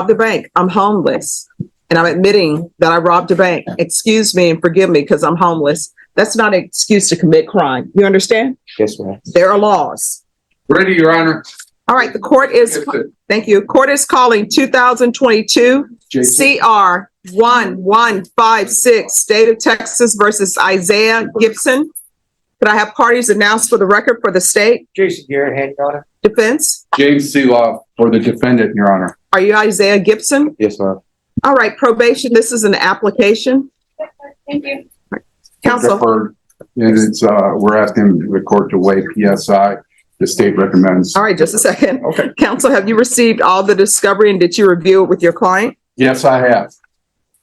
robbed a bank. I'm homeless. And I'm admitting that I robbed a bank. Excuse me and forgive me because I'm homeless. That's not an excuse to commit crime. You understand? Yes, ma'am. There are laws. Ready, Your Honor. All right, the court is, thank you. Court is calling 2022 CR 1156, State of Texas versus Isaiah Gibson. Could I have parties announced for the record for the state? Jason Garrett, hand, Your Honor. Defense? James Seeloff for the defendant, Your Honor. Are you Isaiah Gibson? Yes, ma'am. All right, probation, this is an application. Thank you. Counsel, Deferred. And it's, we're asking the court to waive PSI. The state recommends. all right, just a second. Okay. Counsel, have you received all the discovery and did you review it with your client? Yes, I have.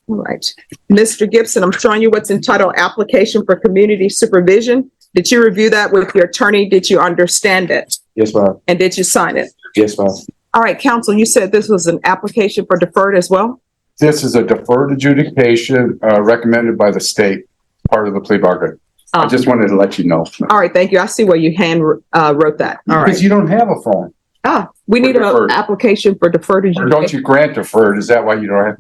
All right. Mr. Gibson, I'm showing you what's entitled Application for Community Supervision. Did you review that with your attorney? Did you understand it? Yes, ma'am. And did you sign it? Yes, ma'am. All right, counsel, you said this was an application for deferred as well? This is a deferred adjudication recommended by the state, part of the plea bargain. I just wanted to let you know. All right, thank you. I see where you hand wrote that. All Because right. you don't have a phone. We need an deferred. application for deferred Or don't adjudication. you grant deferred? Is that why you don't have?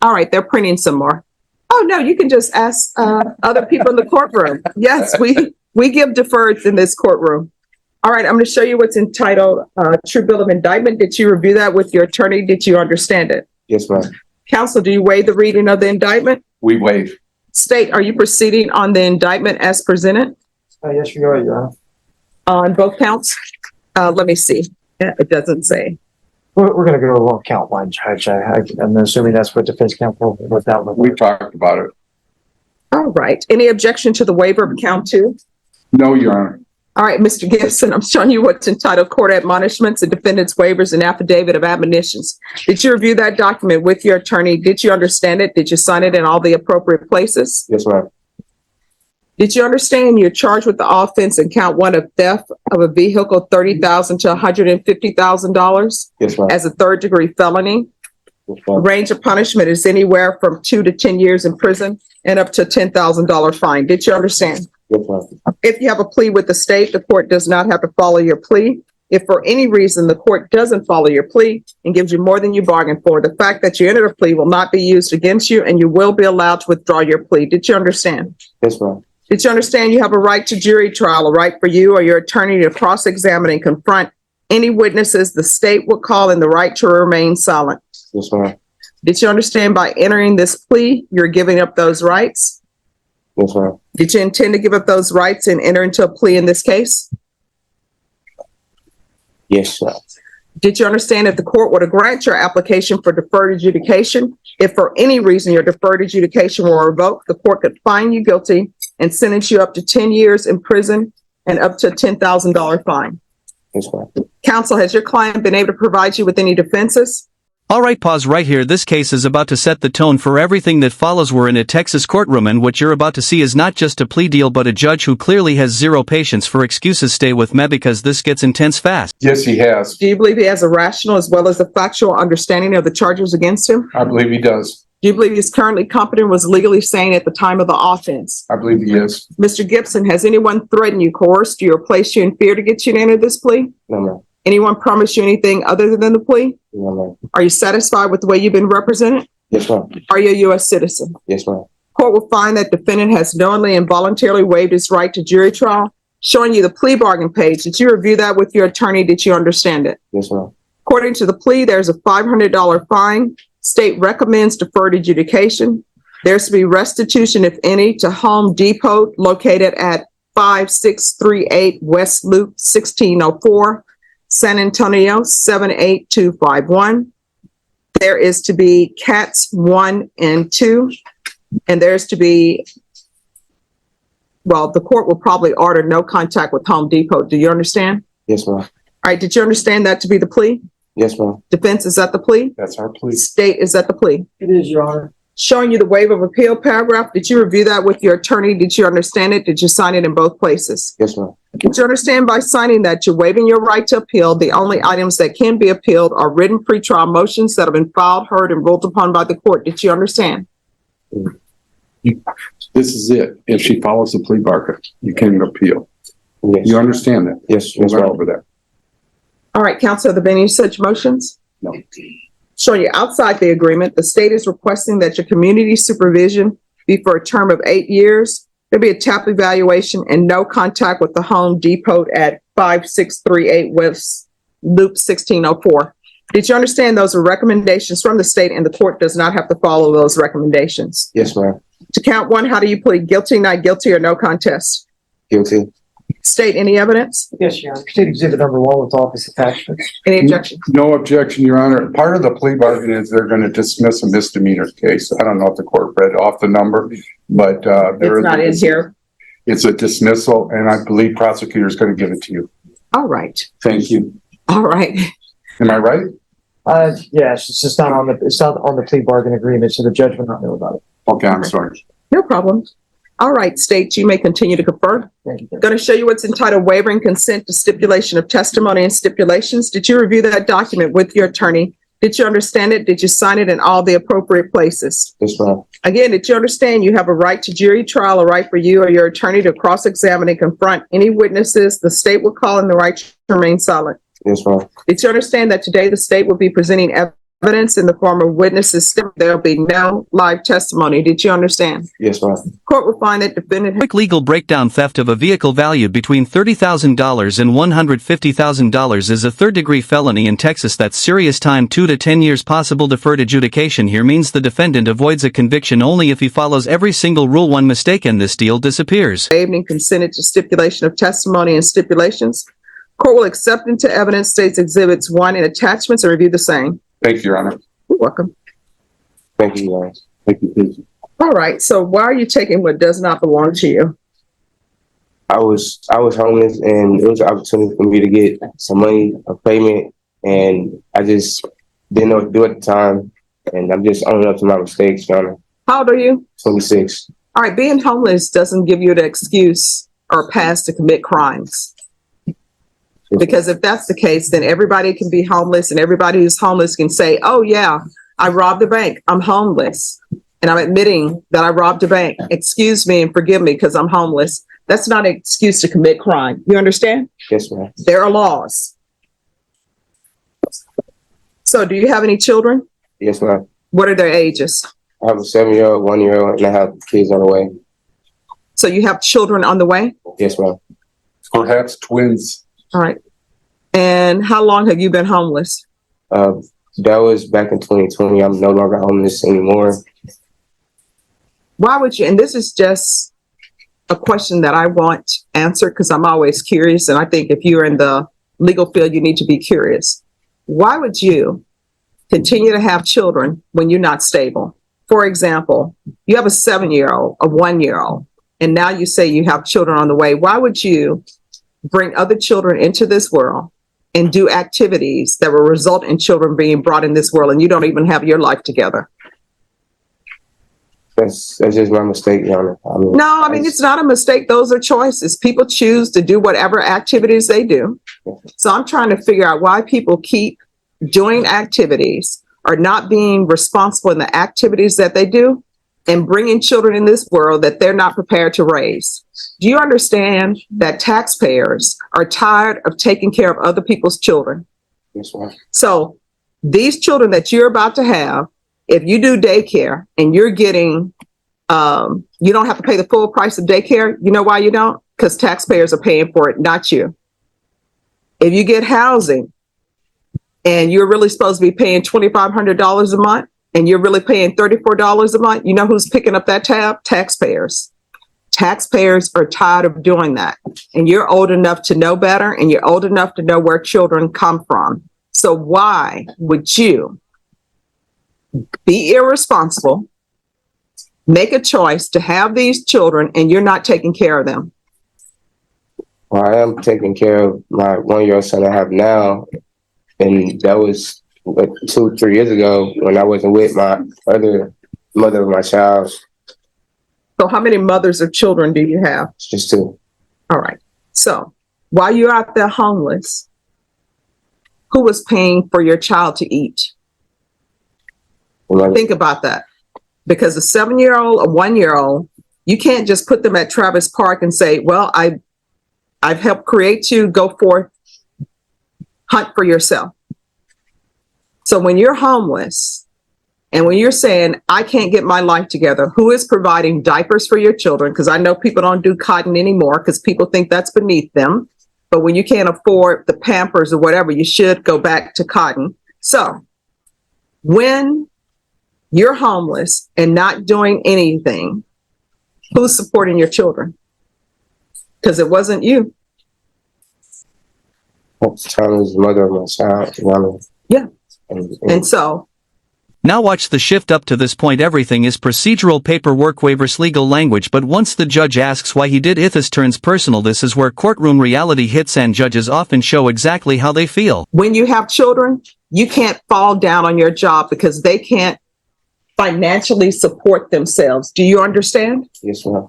All right, they're printing some more. Oh, no, you can just ask other people in the courtroom. Yes, we give deferreds in this courtroom. All right, I'm going to show you what's entitled True Bill of Indictment. Did you review that with your attorney? Did you understand it? Yes, ma'am. Counsel, do you waive the reading of the indictment? We waive. State, are you proceeding on the indictment as presented Yes, we are, Your Honor. on both counts? Let me see. It doesn't say. We're going to go to one count line, Judge. I'm assuming that's what defense counsel was out with. We talked about it. All right. Any objection to the waiver of count two? No, Your Honor. All right, Mr. Gibson, I'm showing you what's entitled Court Admonishments and Defendant's Waivers and Affidavit of Admonitions. Did you review that document with your attorney? Did you understand it? Did you sign it in all the appropriate places? Yes, ma'am. Did you understand you're charged with the offense in count one of theft of a vehicle, $30,000 to $150,000 Yes, ma'am. as a third degree felony? Yes, ma'am. Range of punishment is anywhere from 2 to 10 years in prison and up to $10,000 fine. Did you understand? Yes, ma'am. If you have a plea with the state, the court does not have to follow your plea. If for any reason the court doesn't follow your plea and gives you more than you bargained for, the fact that you entered a plea will not be used against you and you will be allowed to withdraw your plea. Did you understand? Yes, ma'am. Did you understand you have a right to jury trial, a right for you or your attorney to cross-examine and confront any witnesses the state will call and the right to remain silent? Yes, ma'am. Did you understand by entering this plea, you're giving up those rights? Yes, ma'am. Did you intend to give up those rights and enter into a plea in this case? Yes, sir. Did you understand that the court were to grant your application for deferred adjudication? If for any reason your deferred adjudication were revoked, the court could find you guilty and sentence you up to 10 years in prison and up to a $10,000 fine. Yes, ma'am. Counsel, has your client been able to provide you with any defenses? All right, pause right here. This case is about to set the tone for everything that follows. We're in a Texas courtroom, and what you're about to see is not just a plea deal but a judge who clearly has zero patience for excuses. Stay with me because this gets intense fast. Yes, he has. Do you believe he has a rational as well as a factual understanding of the charges against him? I believe he does. Do you believe he's currently competent, was legally sane at the time of the offense? I believe he is. Mr. Gibson, has anyone threatened you, coerced you, or placed you in fear to get you to enter this plea? No, ma'am. Anyone promised you anything other than the plea? No, ma'am. Are you satisfied with the way you've been represented? Yes, ma'am. Are you a U.S. citizen? Yes, ma'am. Court will find that defendant has knowingly and voluntarily waived his right to jury trial, showing you the plea bargain page. Did you review that with your attorney? Did you understand it? Yes, ma'am. According to the plea, there's a $500 fine. State recommends deferred adjudication. There's to be restitution, if any, to Home Depot located at 5638 West Loop 1604, San Antonio 78251. There is to be CATs 1 and 2, and there's to be, well, the court will probably order no contact with Home Depot. Do you understand? Yes, ma'am. All right, did you understand that to be the plea? Yes, ma'am. Defense is at the plea? That's our plea. State is at the plea. It is, Your Honor. Showing you the waiver of appeal paragraph. Did you review that with your attorney? Did you understand it? Did you sign it in both places? Yes, ma'am. Did you understand by signing that you're waiving your right to appeal? The only items that can be appealed are written pretrial motions that have been filed, heard, and ruled upon by the court. Did you understand? This is it. If she follows the plea bargain, you can appeal. Yes. You understand that? Yes, We'll yes, go ma'am. over that. All right, counsel, have there been any such motions? No. Showing you outside the agreement, the state is requesting that your community supervision be for a term of 8 years. There'll be a TAP evaluation and no contact with the Home Depot at 5638 West Loop 1604. Did you understand those are recommendations from the state and the court does not have to follow those recommendations? Yes, ma'am. To count one, how do you plead? Guilty, not guilty, or no contest? Guilty. State any evidence? Yes, Your Honor. State Exhibit number 1 with all of its attachments. Any objection? No objection, Your Honor. Part of the plea bargain is they're going to dismiss a misdemeanor case. I don't know if the court read off the number, but there It's not in here. It's a dismissal, and I believe prosecutor is going to give it to you. All right. Thank you. All right. Am I right? Yes, it's just not on the plea bargain agreement, so the judge will not know about it. Okay, I'm sorry. No problem. All right, state, you may continue to confer. Thank you. Going to show you what's entitled Waiving Consent to Stipulation of Testimony and Stipulations. Did you review that document with your attorney? Did you understand it? Did you sign it in all the appropriate places? Yes, ma'am. Again, did you understand you have a right to jury trial, a right for you or your attorney to cross-examine and confront any witnesses the state will call in the right to remain silent? Yes, ma'am. Did you understand that today the state will be presenting evidence in the form of witnesses? There'll be no live testimony. Did you understand? Yes, ma'am. Court will find that defendant Quick legal breakdown: theft of a vehicle valued between $30,000 and $150,000 is a third-degree felony in Texas. That's serious time, 2 to 10 years. Possible deferred adjudication here means the defendant avoids a conviction only if he follows every single rule. One mistake and this deal disappears. waived and consented to stipulation of testimony and stipulations. Court will accept into evidence states exhibits 1 and attachments and review the same. Thank you, Your Honor. You're welcome. Thank you, guys. Thank you. All right, so why are you taking what does not belong to you? I was homeless, and it was an opportunity for me to get some money, a payment, and I just didn't know what to do at the time. And I'm just owning up to my mistakes, Your Honor. How old are you? 26. All right, being homeless doesn't give you the excuse or pass to commit crimes. Because if that's the case, then everybody can be homeless and everybody who's homeless can say, oh yeah, I robbed a bank. I'm homeless. And I'm admitting that I robbed a bank. Excuse me and forgive me because I'm homeless. That's not an excuse to commit crime. You understand? Yes, ma'am. There are laws. So do you have any children? Yes, ma'am. What are their ages? I have a 7-year-old, 1-year-old, and I have kids on the way. So you have children on the way? Yes, ma'am. Perhaps twins. All right. And how long have you been homeless? That was back in 2020. I'm no longer homeless anymore. Why would you, and this is just a question that I want answered because I'm always curious. And I think if you're in the legal field, you need to be curious. Why would you continue to have children when you're not stable? For example, you have a 7-year-old, a 1-year-old, and now you say you have children on the way. Why would you bring other children into this world and do activities that will result in children being brought in this world and you don't even have your life together? That's just my mistake, Your Honor. No, I mean, it's not a mistake. Those are choices. People choose to do whatever activities they do. So I'm trying to figure out why people keep doing activities or not being responsible in the activities that they do and bringing children in this world that they're not prepared to raise. Do you understand that taxpayers are tired of taking care of other people's children? Yes, ma'am. So these children that you're about to have, if you do daycare and you're getting, you don't have to pay the full price of daycare. You know why you don't? Because taxpayers are paying for it, not you. If you get housing and you're really supposed to be paying $2,500 a month and you're really paying $34 a month, you know who's picking up that tab? Taxpayers. Taxpayers are tired of doing that. And you're old enough to know better and you're old enough to know where children come from. So why would you be irresponsible, make a choice to have these children and you're not taking care of them? Well, I am taking care of my 1-year-old son I have now. And that was 2-3 years ago when I wasn't with my other mother of my child. So how many mothers of children do you have? It's just 2. All right. So while you're out there homeless, who was paying for your child to eat? Think about that. Because a 7-year-old, a 1-year-old, you can't just put them at Travis Park and say, well, I've helped create you, go forth, hunt for yourself. So when you're homeless and when you're saying, I can't get my life together, who is providing diapers for your children? Because I know people don't do cotton anymore because people think that's beneath them. But when you can't afford the Pampers or whatever, you should go back to cotton. So when you're homeless and not doing anything, who's supporting your children? Because it wasn't you. Charlie's mother of my child. Yeah. And And so Now watch the shift. Up to this point everything is procedural paperwork waivers legal language, but once the judge asks why he did it, this turns personal. This is where courtroom reality hits, and judges often show exactly how they feel. when you have children, you can't fall down on your job because they can't financially support themselves. Do you understand? yes, ma'am.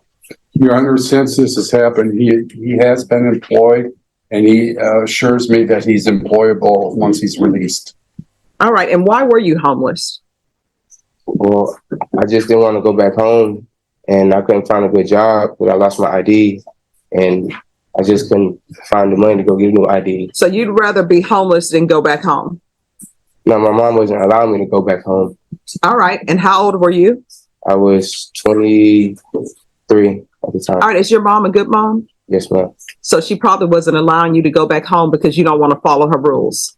Your Honor, since this has happened, he has been employed, and he assures me that he's employable once he's released. All right. And why were you homeless? Well, I just didn't want to go back home, and I couldn't find a good job, but I lost my ID, and I just couldn't find the money to go get a new ID. So you'd rather be homeless than go back home. No, my mom wasn't allowing me to go back home. All right. And how old were you? I was 23 at the time. All right. Is your mom a good mom? Yes, ma'am. So she probably wasn't allowing you to go back home because you don't want to follow her rules.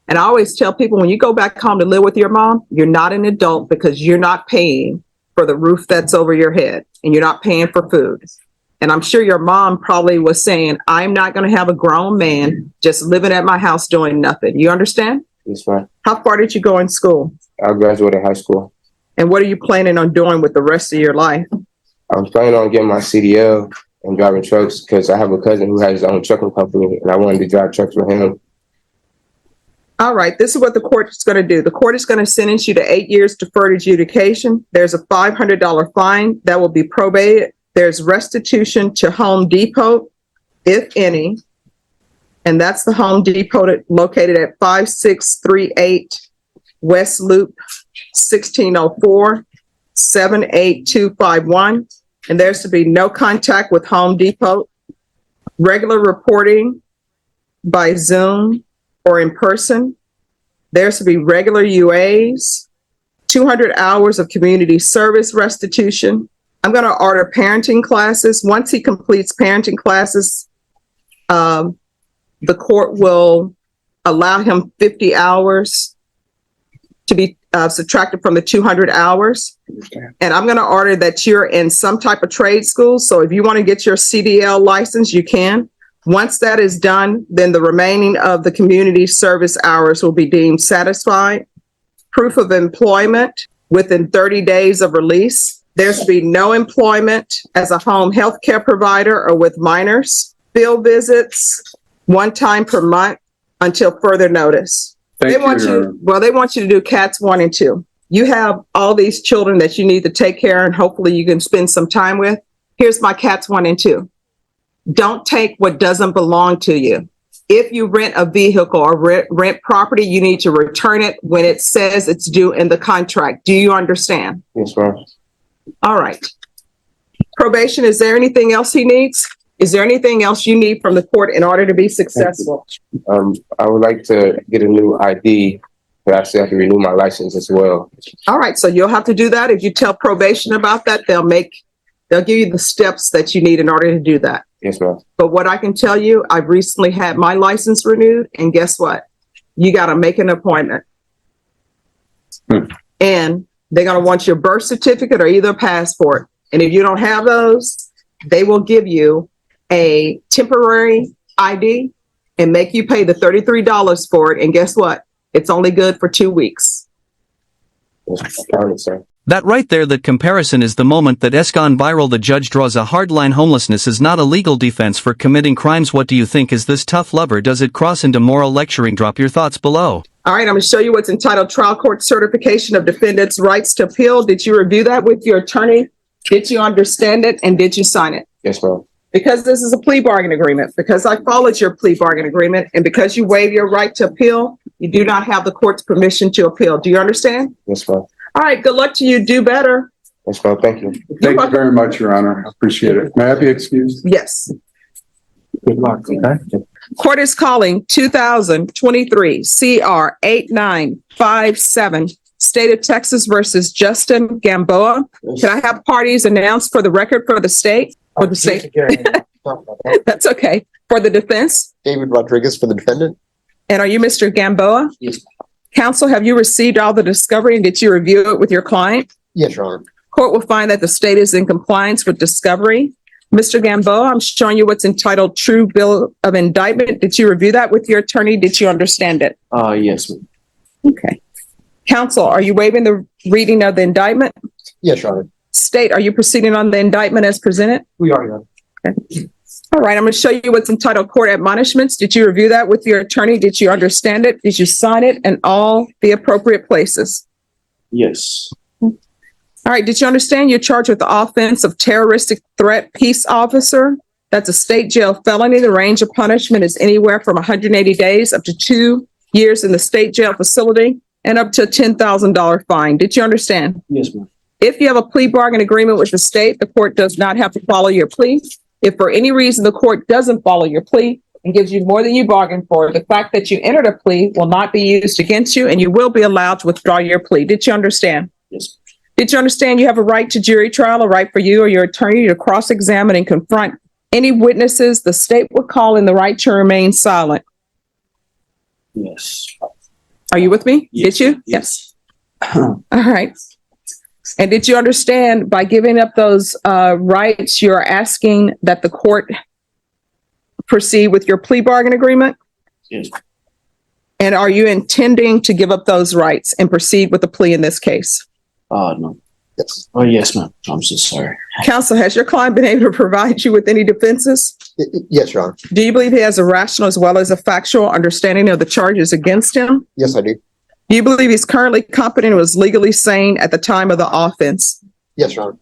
And I always tell people, when you go back home to live with your mom, you're not an adult because you're not paying for the roof that's over your head and you're not paying for food. And I'm sure your mom probably was saying, I'm not going to have a grown man just living at my house doing nothing. You understand? Yes, ma'am. How far did you go in school? I graduated high school. And what are you planning on doing with the rest of your life? I was planning on getting my CDL and driving trucks because I have a cousin who has his own trucking company, and I wanted to drive trucks with him. All right, this is what the court is going to do. The court is going to sentence you to 8 years deferred adjudication. There's a $500 fine that will be probated. There's restitution to Home Depot, if any. And that's the Home Depot located at 5638 West Loop, 1604, 78251. And there's to be no contact with Home Depot. Regular reporting by Zoom or in person. There's to be regular UAs, 200 hours of community service restitution. I'm going to order parenting classes. Once he completes parenting classes, the court will allow him 50 hours to be subtracted from the 200 hours. And I'm going to order that you're in some type of trade school. So if you want to get your CDL license, you can. Once that is done, then the remaining of the community service hours will be deemed satisfied. Proof of employment within 30 days of release. There's to be no employment as a home health care provider or with minors. Field visits, one time per month until further notice. Thank They want you. they want you to do cats 1 and 2. You have all these children that you need to take care of, and hopefully you can spend some time with. Here's my cats 1 and 2. Don't take what doesn't belong to you. If you rent a vehicle or rent property, you need to return it when it says it's due in the contract. Do you understand? Yes, ma'am. All right. Probation, is there anything else he needs? Is there anything else you need from the court in order to be successful? I would like to get a new ID, but I still have to renew my license as well. All right, so you'll have to do that. If you tell probation about that, they'll give you the steps that you need in order to do that. Yes, ma'am. But what I can tell you, I've recently had my license renewed, and guess what? You got to make an appointment. And they're going to want your birth certificate or either passport. And if you don't have those, they will give you a temporary ID and make you pay the $33 for it. And guess what? It's only good for 2 weeks. Yes, ma'am, sir. That right there, that comparison is the moment that has gone viral. The judge draws a hard line. Homelessness is not a legal defense for committing crimes. What do you think? Is this tough lover? Does it cross into moral lecturing? Drop your thoughts below. All right, I'm going to show you what's entitled Trial Court Certification of Defendant's Rights to Appeal. Did you review that with your attorney? Did you understand it? And did you sign it? Yes, ma'am. Because this is a plea bargain agreement, because I followed your plea bargain agreement, and because you waive your right to appeal, you do not have the court's permission to appeal. Do you understand? Yes, ma'am. All right, good luck to you. Do better. Yes, ma'am. Thank you. Thank you very much, Your Honor. I appreciate it. May I be excused? Yes. Good luck, okay? Court is calling 2023 CR 8957, State of Texas versus Justin Gamboa. Can I have parties announced for the record for the state? For the state? That's okay. For the defense? David Rodriguez for the defendant. And are you Mr. Gamboa? Yes. Counsel, have you received all the discovery and did you review it with your client? Yes, Your Honor. Court will find that the state is in compliance with discovery. Mr. Gamboa, I'm showing you what's entitled True Bill of Indictment. Did you review that with your attorney? Did you understand it? Yes, ma'am. Okay. Counsel, are you waiving the reading of the indictment? Yes, Your Honor. State, are you proceeding on the indictment as presented? We are, Your Honor. Okay. All right, I'm going to show you what's entitled Court Admonishments. Did you review that with your attorney? Did you understand it? Did you sign it in all the appropriate places? Yes. All right, did you understand you're charged with the offense of terroristic threat peace officer? That's a state jail felony. The range of punishment is anywhere from 180 days up to 2 years in the state jail facility and up to a $10,000 fine. Did you understand? Yes, ma'am. If you have a plea bargain agreement with the state, the court does not have to follow your plea. If for any reason the court doesn't follow your plea and gives you more than you bargained for, the fact that you entered a plea will not be used against you and you will be allowed to withdraw your plea. Did you understand? Yes. Did you understand you have a right to jury trial, a right for you or your attorney to cross-examine and confront any witnesses the state would call in the right to remain silent? Yes. Are you with me? Yes. Did you? Yes. All right. And did you understand by giving up those rights, you're asking that the court proceed with your plea bargain agreement? Yes. And are you intending to give up those rights and proceed with the plea in this case? No. Yes. Oh, yes, ma'am. I'm so sorry. Counsel, has your client been able to provide you with any defenses? Yes, Your Honor. Do you believe he has a rational as well as a factual understanding of the charges against him? Yes, I do. Do you believe he's currently competent and was legally sane at the time of the offense? Yes, Your Honor.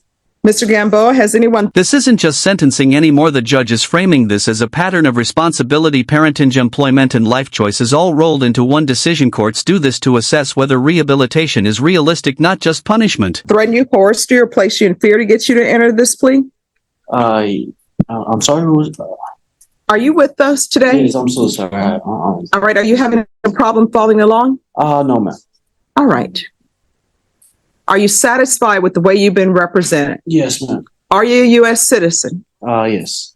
Mr. Gamboa, has anyone This isn't just sentencing anymore. The judge is framing this as a pattern of responsibility, parentage, employment, and life choices all rolled into one decision. Courts do this to assess whether rehabilitation is realistic, not just punishment. threatened you, coerced you, or placed you in fear to get you to enter this plea? I'm sorry. Who was? Are you with us today? Yes, I'm so sorry. All right. Are you having a problem following along? No, ma'am. All right. Are you satisfied with the way you've been represented? Yes, ma'am. Are you a U.S. citizen? Yes.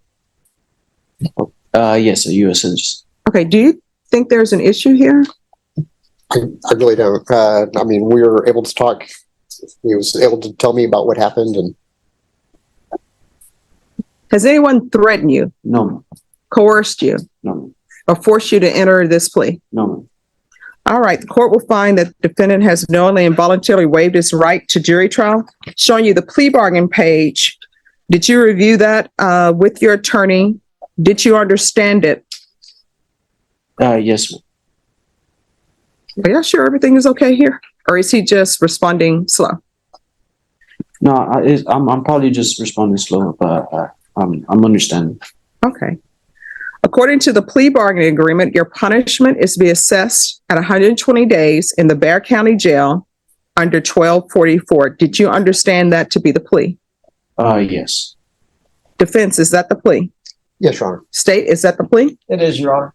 Yes, a U.S. citizen. Okay. Do you think there's an issue here? I really don't. I mean, we were able to talk. He was able to tell me about what happened, and Has anyone threatened you, No, ma'am. coerced you, No, ma'am. or forced you to enter this plea? No, ma'am. All right, the court will find that the defendant has knowingly and voluntarily waived his right to jury trial. Showing you the plea bargain page. Did you review that with your attorney? Did you understand it? Yes, ma'am. Are you sure everything is okay here? Or is he just responding slow? No, I'm probably just responding slow, but I'm understanding. Okay. According to the plea bargaining agreement, your punishment is to be assessed at 120 days in the Bexar County Jail under 1244. Did you understand that to be the plea? Yes. Defense, is that the plea? yes, Your Honor. State, is that the plea? It is, Your Honor.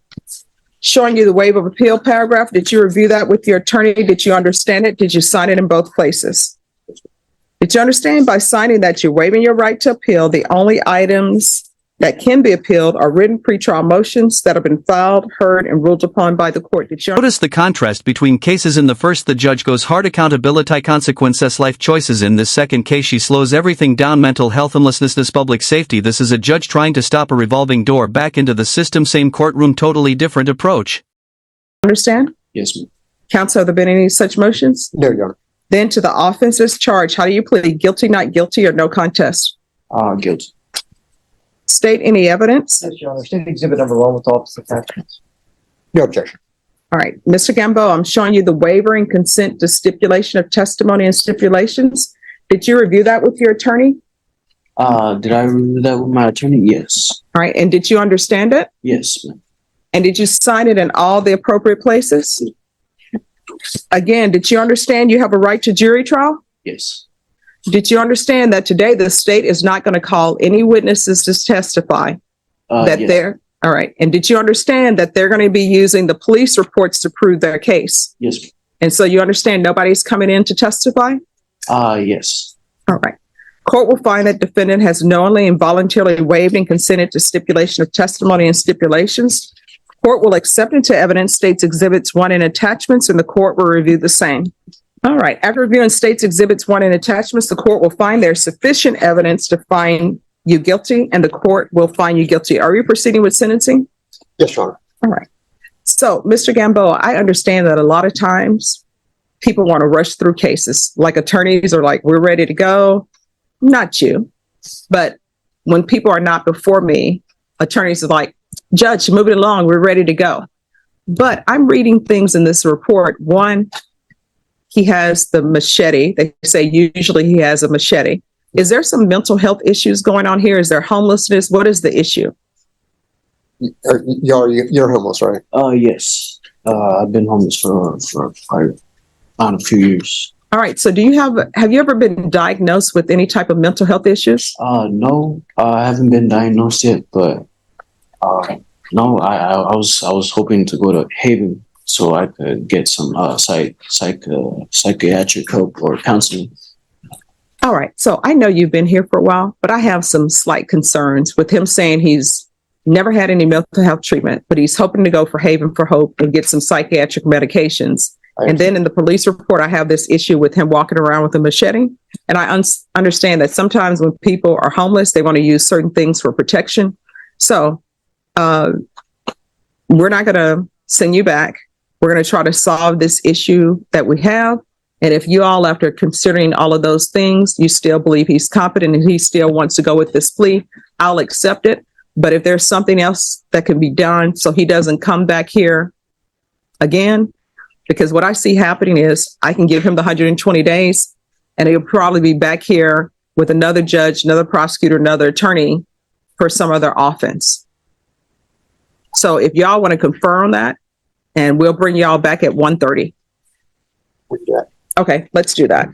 Showing you the waiver of appeal paragraph. Did you review that with your attorney? Did you understand it? Did you sign it in both places? Did you understand by signing that you're waiving your right to appeal? The only items that can be appealed are written pretrial motions that have been filed, heard, and ruled upon by the court. Did you Notice the contrast between cases. In the first, the judge goes hard, accountability, consequences, life choices. In this second case, she slows everything down, mental health, homelessness, public safety. This is a judge trying to stop a revolving door back into the system. Same courtroom, totally different approach. understand? Yes, ma'am. Counsel, have there been any such motions? No, Your Honor. Then to the offenses charged, how do you plead? Guilty, not guilty, or no contest? Guilty. State any evidence? Yes, Your Honor. State exhibit number 1 with all its attachments. No objection. All right, Mr. Gamboa, I'm showing you the waiver and consent to stipulation of testimony and stipulations. Did you review that with your attorney? Did I review that with my attorney? Yes. All right, and did you understand it? Yes, ma'am. And did you sign it in all the appropriate places? Again, did you understand you have a right to jury trial? Yes. Did you understand that today the state is not going to call any witnesses to testify? That Yes. they're All right. And did you understand that they're going to be using the police reports to prove their case? Yes. And so you understand nobody's coming in to testify? Yes. All right. Court will find that defendant has knowingly and voluntarily waived and consented to stipulation of testimony and stipulations. Court will accept into evidence states exhibits 1 and attachments, and the court will review the same. All right. After reviewing states exhibits 1 and attachments, the court will find there's sufficient evidence to find you guilty, and the court will find you guilty. Are you proceeding with sentencing? Yes, Your Honor. All right. So, Mr. Gamboa, I understand that a lot of times people want to rush through cases. Like attorneys are like, we're ready to go. Not you. But when people are not before me, attorneys are like, Judge, move it along. We're ready to go. But I'm reading things in this report. One, he has the machete. They say usually he has a machete. Is there some mental health issues going on here? Is there homelessness? What is the issue? You're homeless, right? Yes. I've been homeless for quite a few years. All right. So have you ever been diagnosed with any type of mental health issues? No, I haven't been diagnosed yet, but no, I was hoping to go to Haven so I could get some psychiatric help or counseling. All right. So I know you've been here for a while, but I have some slight concerns with him saying he's never had any mental health treatment, but he's hoping to go for Haven for Hope and get some psychiatric medications. And then in the police report, I have this issue with him walking around with a machete. And I understand that sometimes when people are homeless, they want to use certain things for protection. So we're not going to send you back. We're going to try to solve this issue that we have. And if you all, after considering all of those things, you still believe he's competent and he still wants to go with this plea, I'll accept it. But if there's something else that can be done so he doesn't come back here again, because what I see happening is I can give him the 120 days and he'll probably be back here with another judge, another prosecutor, another attorney for some other offense. So if y'all want to confirm that, and we'll bring y'all back at 1:30. We do that. Okay, let's do that.